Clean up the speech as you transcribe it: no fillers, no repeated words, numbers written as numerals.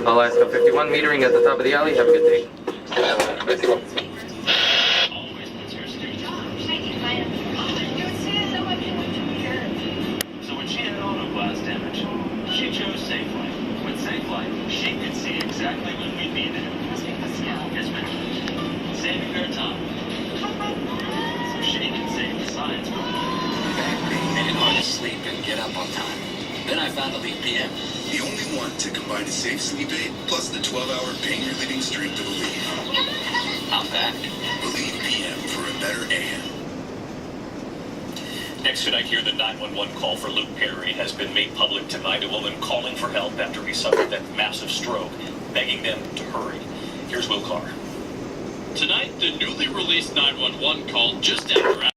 Alaska 51 metering at the top of the alley. Have a good day. So when she had auto glass damage, she chose Safe Light. With Safe Light, she could see exactly when we'd be there. Yes, ma'am. Saving her time. So she can save the science book. Back pain made it hard to sleep and get up on time. Then I found the Leap PM. The only one to combine a safe sleep aid plus the 12-hour pain-relieving strength of Aleve. I'm back. Aleve PM for a better AM. Next tonight here, the 911 call for Luke Perry has been made public tonight. A woman calling for help after he suffered that massive stroke, begging them to hurry. Here's Will Carr. Tonight, the newly released 911 call just after